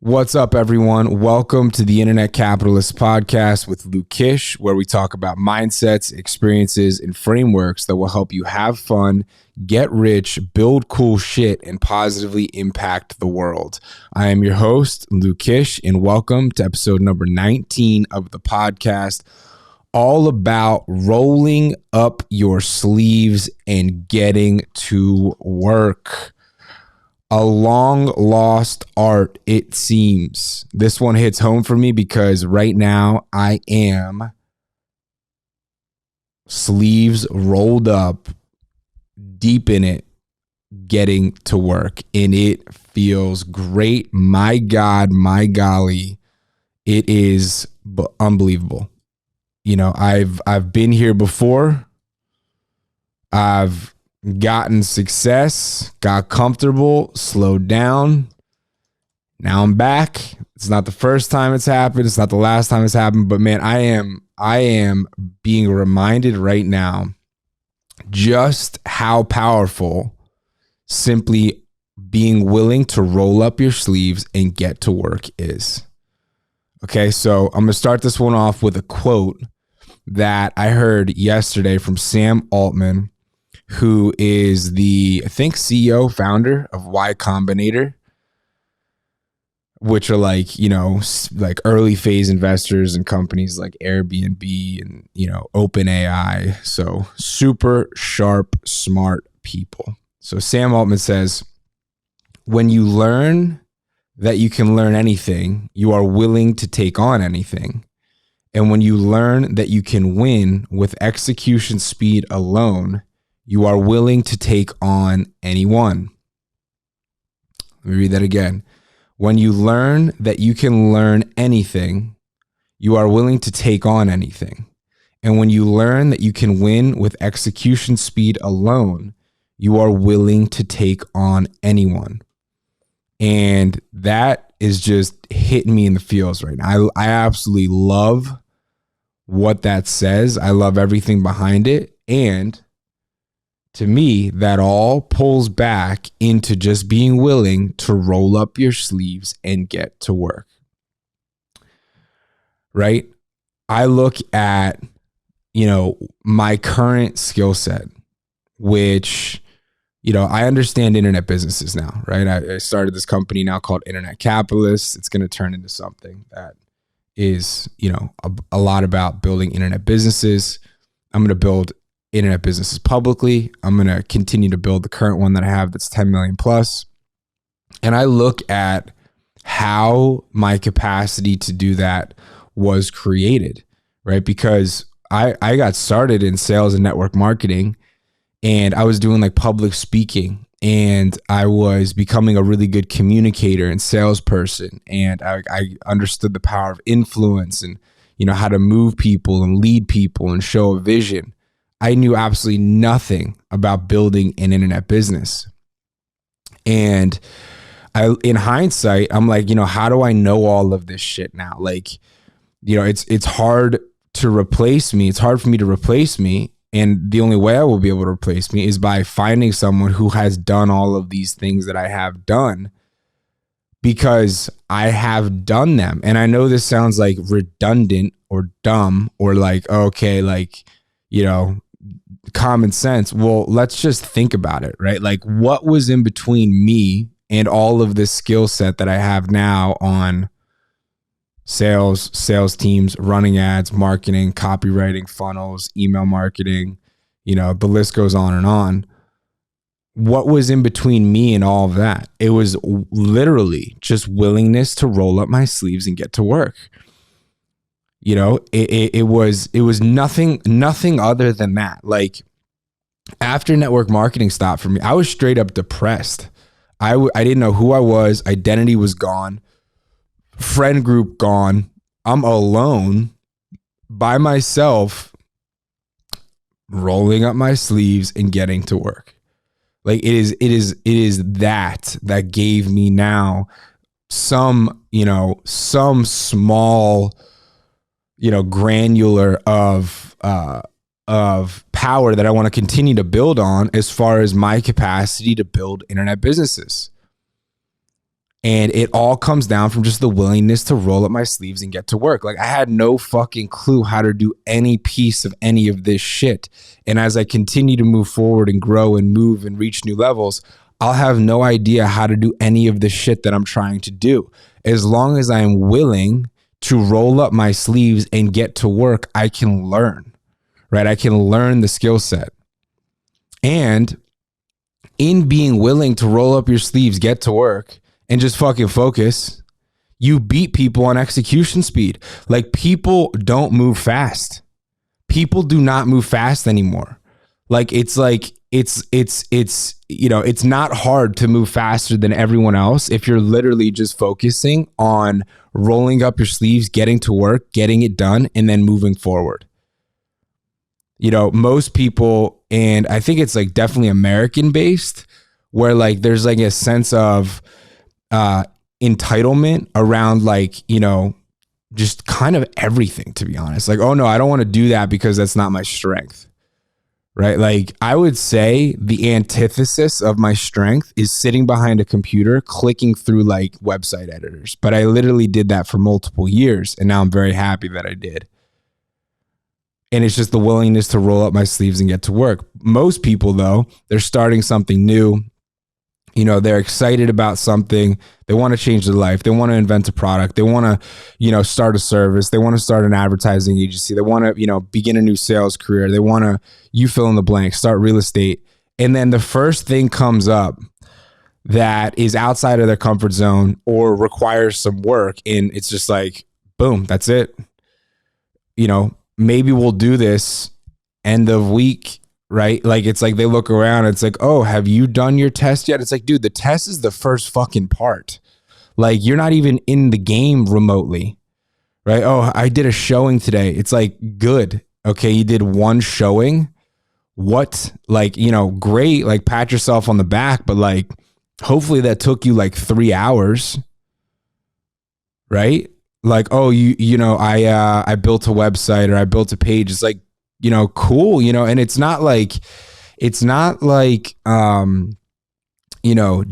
What's up, everyone? Welcome to the Internet Capitalist Podcast with Luke Kish, where we talk about mindsets, experiences, and frameworks that will help you have fun, get rich, build cool shit, and positively impact the world. I am your host, Luke Kish, and welcome to episode number 19 of the podcast, all about rolling up your sleeves and getting to work. A long lost art, it seems. This one hits home for me because right now I am sleeves rolled up, deep in it, getting to work. And it feels great. My God, my golly, it is unbelievable. You know, I've been here before. I've gotten success, got comfortable, slowed down. Now I'm back. It's not the first time it's happened. It's not the last time it's happened. But man, I am being reminded right now just how powerful simply being willing to roll up your sleeves and get to work is. Okay, so I'm going to start this one off with a quote that I heard yesterday from Sam Altman, who is the, I think, CEO, founder of Y Combinator, which are like, you know, like early phase investors in companies like Airbnb and, you know, OpenAI. So super sharp, smart people. So Sam Altman says, when you learn that you can learn anything, you are willing to take on anything. And when you learn that you can win with execution speed alone, you are willing to take on anyone. Let me read that again. When you learn that you can learn anything, you are willing to take on anything. And when you learn that you can win with execution speed alone, you are willing to take on anyone. And that is just hitting me in the feels right now. I absolutely love what that says. I love everything behind it. And to me, that all pulls back into just being willing to roll up your sleeves and get to work. Right? I look at, you know, my current skill set, which, you know, I understand internet businesses now, right? I started this company now called Internet Capitalists. It's going to turn into something that is, you know, a lot about building internet businesses. I'm going to build internet businesses publicly. I'm going to continue to build the current one that I have that's 10 million plus. And I look at how my capacity to do that was created, right? Because I got started in sales and network marketing, and I was doing like public speaking, and I was becoming a really good communicator and salesperson. And I understood the power of influence and, you know, how to move people and lead people and show a vision. I knew absolutely nothing about building an internet business. And in hindsight, I'm like, you know, how do I know all of this shit now? Like, you know, it's hard to replace me. It's hard for me to replace me. And the only way I will be able to replace me is by finding someone who has done all of these things that I have done, because I have done them. And I know this sounds like redundant or dumb or like, okay, like, you know, common sense. Well, let's just think about it, right? Like, what was in between me and all of this skill set that I have now on sales teams, running ads, marketing, copywriting, funnels, email marketing, you know, the list goes on and on. What was in between me and all of that? It was literally just willingness to roll up my sleeves and get to work. You know, it was nothing other than that. Like, after network marketing stopped for me, I was straight up depressed. I didn't know who I was. Identity was gone. Friend group gone. I'm alone by myself, rolling up my sleeves and getting to work. Like, it is that gave me now some small, you know, granular of power that I want to continue to build on as far as my capacity to build internet businesses. And it all comes down from just the willingness to roll up my sleeves and get to work. Like I had no fucking clue how to do any piece of any of this shit. And as I continue to move forward and grow and move and reach new levels, I'll have no idea how to do any of the shit that I'm trying to do. As long as I am willing to roll up my sleeves and get to work, I can learn, right? I can learn the skill set. And in being willing to roll up your sleeves, get to work, and just fucking focus, you beat people on execution speed. Like people don't move fast. People do not move fast anymore. It's not hard to move faster than everyone else if you're literally just focusing on rolling up your sleeves, getting to work, getting it done, and then moving forward. Most people, and I think it's like definitely American based, where like there's like a sense of entitlement around just kind of everything, to be honest. Like, oh no, I don't want to do that because that's not my strength, right? Like I would say the antithesis of my strength is sitting behind a computer, clicking through like website editors. But I literally did that for multiple years. And now I'm very happy that I did. And it's just the willingness to roll up my sleeves and get to work. Most people though, they're starting something new. They're excited about something. They want to change their life. They want to invent a product. They want to, start a service. They want to start an advertising agency. They want to, begin a new sales career. They want to, you fill in the blank, start real estate. And then the first thing comes up that is outside of their comfort zone or requires some work. And it's just like, boom, that's it. Maybe we'll do this end of week. Right? Like, it's like they look around. It's like, oh, have you done your test yet? It's like, dude, the test is the first fucking part. Like, you're not even in the game remotely. Right? Oh, I did a showing today. It's like, good. Okay. You did one showing. What? Like, great. Like, pat yourself on the back. But like, hopefully that took you like 3 hours. Right? Like, oh, I built a website or I built a page. It's like, cool, and it's not like,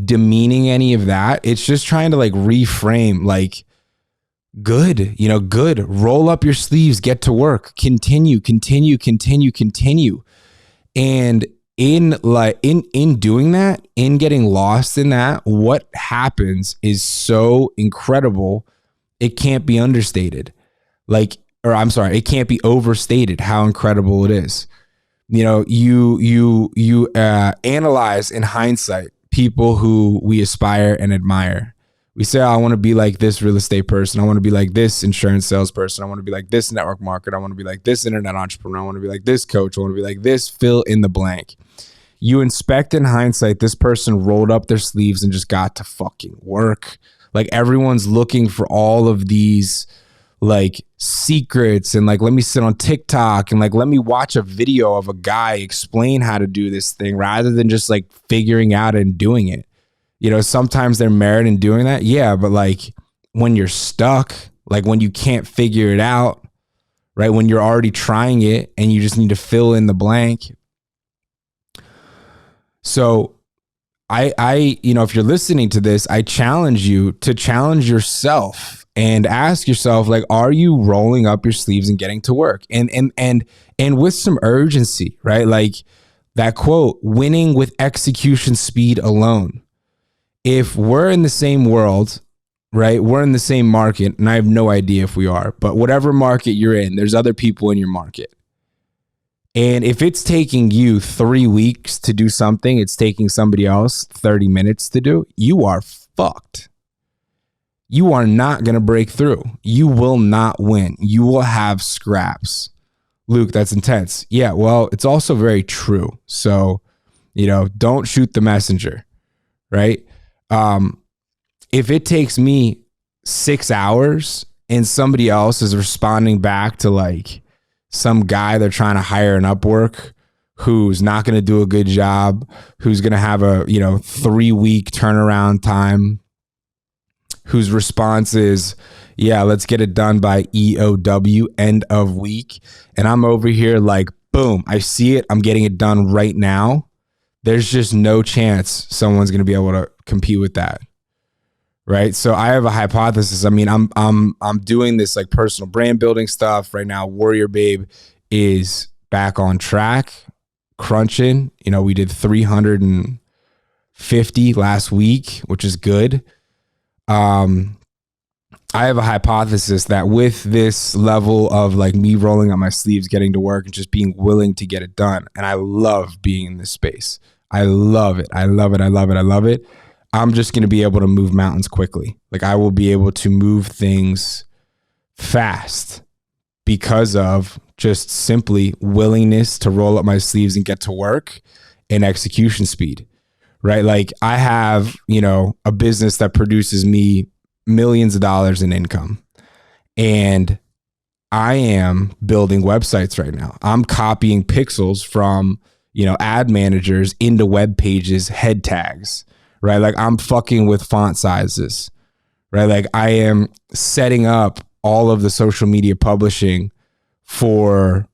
demeaning any of that. It's just trying to like reframe, like, good, good, roll up your sleeves, get to work, continue. And in doing that, in getting lost in that, what happens is so incredible. It can't be understated. It can't be overstated how incredible it is. You analyze in hindsight people who we aspire and admire. We say, oh, I want to be like this real estate person. I want to be like this insurance salesperson. I want to be like this network marketer. I want to be like this internet entrepreneur. I want to be like this coach. I want to be like this fill in the blank. You inspect in hindsight, this person rolled up their sleeves and just got to fucking work. Like everyone's looking for all of these like secrets and like, let me sit on TikTok and like, let me watch a video of a guy explain how to do this thing rather than just like figuring out and doing it. Sometimes there's merit in doing that. Yeah. But like when you're stuck, like when you can't figure it out, right? When you're already trying it and you just need to fill in the blank. So if you're listening to this, I challenge you to challenge yourself and ask yourself, like, are you rolling up your sleeves and getting to work? And with some urgency, right? Like that quote, winning with execution speed alone. If we're in the same world, right? We're in the same market, and I have no idea if we are, but whatever market you're in, there's other people in your market. And if it's taking you 3 weeks to do something, it's taking somebody else 30 minutes to do, you are fucked. You are not going to break through. You will not win. You will have scraps. Luke, that's intense. Yeah, well, it's also very true. So, don't shoot the messenger, right? If it takes me 6 hours and somebody else is responding back to like some guy they're trying to hire in Upwork who's not going to do a good job, who's going to have a 3-week turnaround time, whose response is, yeah, let's get it done by EOW, end of week. And I'm over here like, boom, I see it. I'm getting it done right now. There's just no chance someone's going to be able to compete with that. right? So I have a hypothesis. I mean, I'm doing this like personal brand building stuff right now. Warrior Babe is back on track, crunching. You know, we did 350 last week, which is good. I have a hypothesis that with this level of like me rolling up my sleeves, getting to work and just being willing to get it done. And I love being in this space. I love it. I love it. I love it. I love it. I'm just going to be able to move mountains quickly. Like I will be able to move things fast because of just simply willingness to roll up my sleeves and get to work and execution speed, right? Like I have, you know, a business that produces me millions of dollars in income. And I am building websites right now. I'm copying pixels from, you know, ad managers into web pages, head tags, right? Like I'm fucking with font sizes, right? Like I am setting up all of the social media publishing for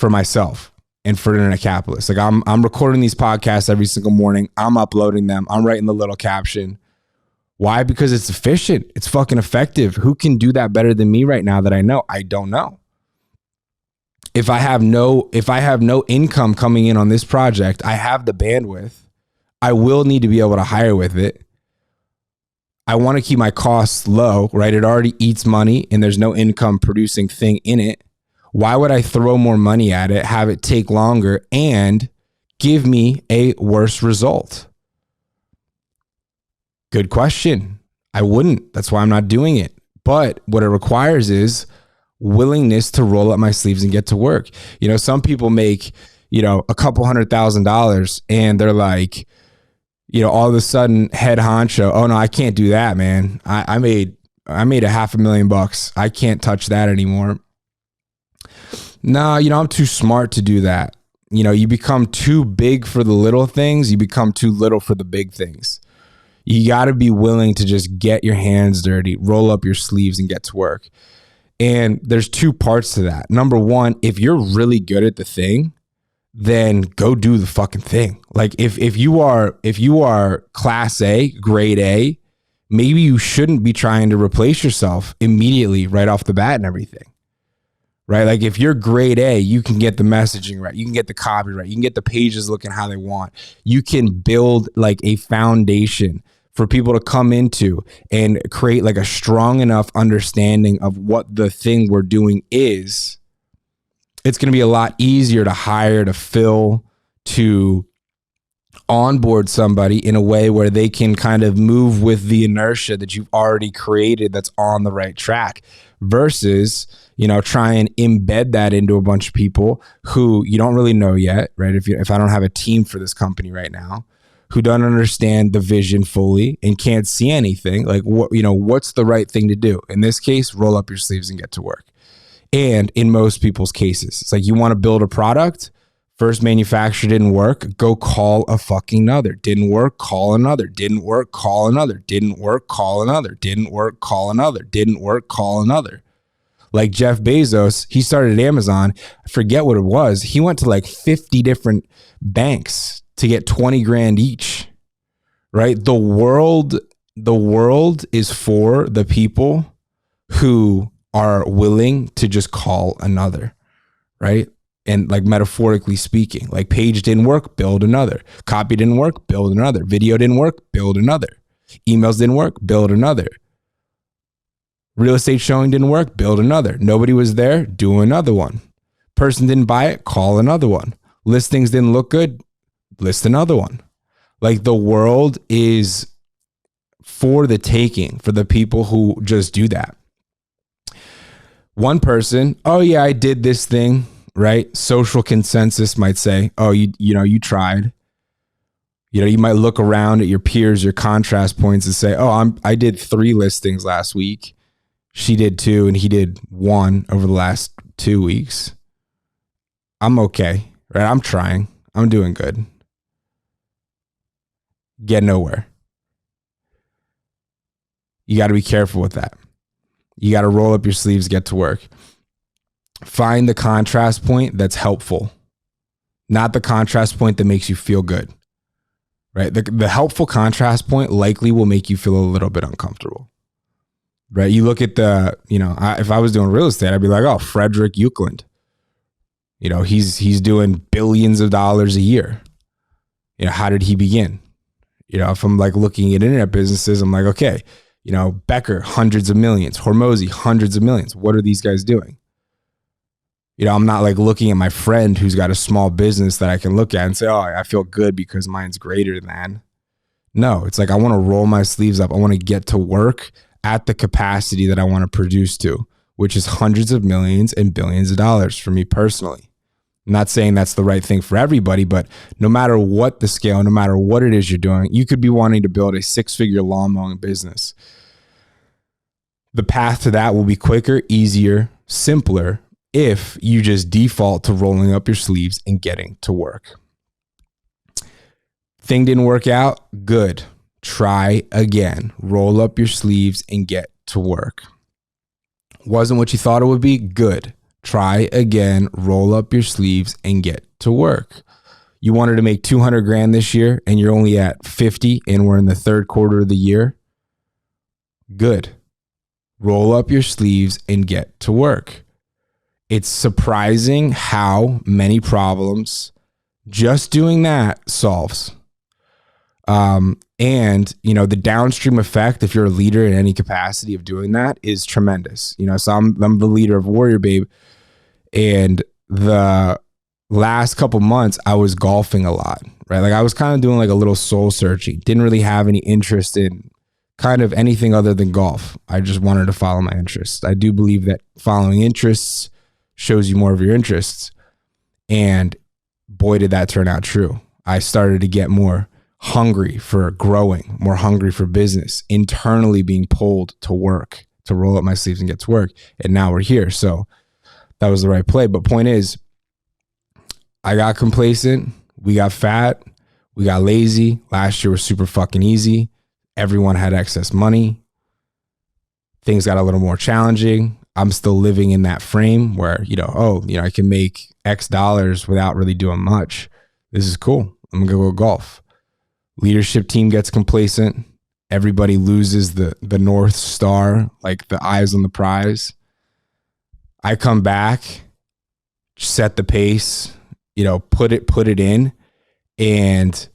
myself and for Internet Capitalists. Like I'm recording these podcasts every single morning. I'm uploading them. I'm writing the little caption. Why? Because it's efficient. It's fucking effective. Who can do that better than me right now that I know? I don't know. If I have no income coming in on this project, I have the bandwidth. I will need to be able to hire with it. I want to keep my costs low, right? It already eats money and there's no income producing thing in it. Why would I throw more money at it, have it take longer and give me a worse result? Good question. I wouldn't. That's why I'm not doing it. But what it requires is willingness to roll up my sleeves and get to work. You know, some people make, you know, a couple $100,000 and they're like, you know, all of a sudden head honcho, oh no, I can't do that, man. I made $500,000. I can't touch that anymore. No, you know, I'm too smart to do that. You know, you become too big for the little things. You become too little for the big things. You got to be willing to just get your hands dirty, roll up your sleeves and get to work. And there's two parts to that. Number one, if you're really good at the thing, then go do the fucking thing. Like if you are class A, grade A, maybe you shouldn't be trying to replace yourself immediately right off the bat and everything. Right? Like if you're grade A, you can get the messaging right. You can get the copy right. You can get the pages looking how they want. You can build like a foundation for people to come into and create like a strong enough understanding of what the thing we're doing is. It's going to be a lot easier to hire, to fill, to onboard somebody in a way where they can kind of move with the inertia that you've already created that's on the right track versus, you know, try and embed that into a bunch of people who you don't really know yet, right? If I don't have a team for this company right now, who don't understand the vision fully and can't see anything, like what, you know, what's the right thing to do? In this case, roll up your sleeves and get to work. And in most people's cases, it's like you want to build a product. First manufacturer didn't work. Go call a fucking another. Didn't work. Call another. Didn't work. Call another. Didn't work. Call another. Didn't work. Call another. Didn't work. Call another. Like Jeff Bezos, he started Amazon. I forget what it was. He went to like 50 different banks to get 20 grand each, right? The world is for the people who are willing to just call another, right? And like metaphorically speaking, like page didn't work, build another. Copy didn't work, build another. Video didn't work, build another. Emails didn't work, build another. Real estate showing didn't work, build another. Nobody was there, do another one. Person didn't buy it, call another one. Listings didn't look good, list another one. Like the world is for the taking, for the people who just do that. One person, oh yeah, I did this thing, right? Social consensus might say, oh, you tried. You know, you might look around at your peers, your contrast points and say, oh, I did 3 listings last week. She did 2 and he did 1 over the last 2 weeks. I'm okay, right? I'm trying. I'm doing good. Get nowhere. You got to be careful with that. You got to roll up your sleeves, get to work. Find the contrast point that's helpful, not the contrast point that makes you feel good, right? The helpful contrast point likely will make you feel a little bit uncomfortable, right? You look at if I was doing real estate, I'd be like, oh, Frederick Euclid, he's doing billions of dollars a year. How did he begin? If I'm like looking at internet businesses, I'm like, okay, Becker, hundreds of millions, Hormozi, hundreds of millions. What are these guys doing? I'm not like looking at my friend who's got a small business that I can look at and say, oh, I feel good because mine's greater than. No, it's like I want to roll my sleeves up. I want to get to work at the capacity that I want to produce to, which is hundreds of millions and billions of dollars for me personally. I'm not saying that's the right thing for everybody, but no matter what the scale, no matter what it is you're doing, you could be wanting to build a 6-figure lawn mowing business. The path to that will be quicker, easier, simpler, if you just default to rolling up your sleeves and getting to work. Thing didn't work out? Good. Try again. Roll up your sleeves and get to work. Wasn't what you thought it would be? Good. Try again. Roll up your sleeves and get to work. You wanted to make 200 grand this year and you're only at 50 and we're in the third quarter of the year? Good. Roll up your sleeves and get to work. It's surprising how many problems just doing that solves. The downstream effect, if you're a leader in any capacity of doing that, is tremendous. So I'm the leader of Warrior Babe, and the last couple months I was golfing a lot, right? Like I was kind of doing like a little soul searching. Didn't really have any interest in kind of anything other than golf. I just wanted to follow my interests. I do believe that following interests shows you more of your interests. And boy, did that turn out true. I started to get more hungry for growing, more hungry for business, internally being pulled to work, to roll up my sleeves and get to work. And now we're here. So that was the right play. But point is, I got complacent. We got fat. We got lazy. Last year was super fucking easy. Everyone had excess money. Things got a little more challenging. I'm still living in that frame where, I can make X dollars without really doing much. This is cool. I'm going to go golf. Leadership team gets complacent. Everybody loses the North Star, like the eyes on the prize. I come back, set the pace, put it in, and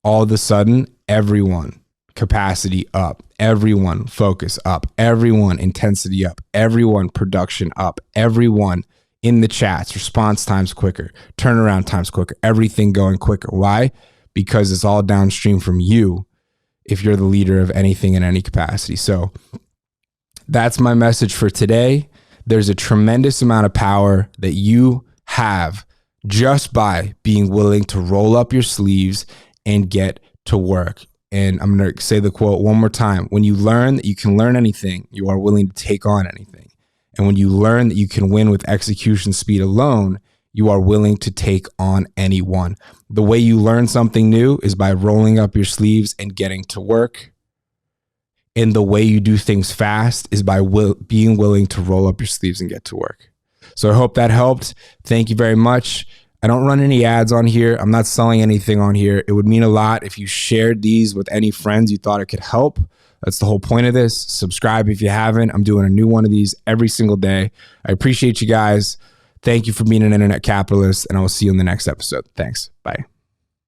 all of a sudden, everyone capacity up, everyone focus up, everyone intensity up, everyone production up, everyone in the chats, response times quicker, turnaround times quicker, everything going quicker. Why? Because it's all downstream from you if you're the leader of anything in any capacity. So that's my message for today. There's a tremendous amount of power that you have just by being willing to roll up your sleeves and get to work. And I'm going to say the quote one more time. When you learn that you can learn anything, you are willing to take on anything. And when you learn that you can win with execution speed alone, you are willing to take on anyone. The way you learn something new is by rolling up your sleeves and getting to work. And the way you do things fast is by being willing to roll up your sleeves and get to work. So I hope that helped. Thank you very much. I don't run any ads on here. I'm not selling anything on here. It would mean a lot if you shared these with any friends you thought it could help. That's the whole point of this. Subscribe if you haven't. I'm doing a new one of these every single day. I appreciate you guys. Thank you for being an internet capitalist, and I will see you in the next episode. Thanks. Bye.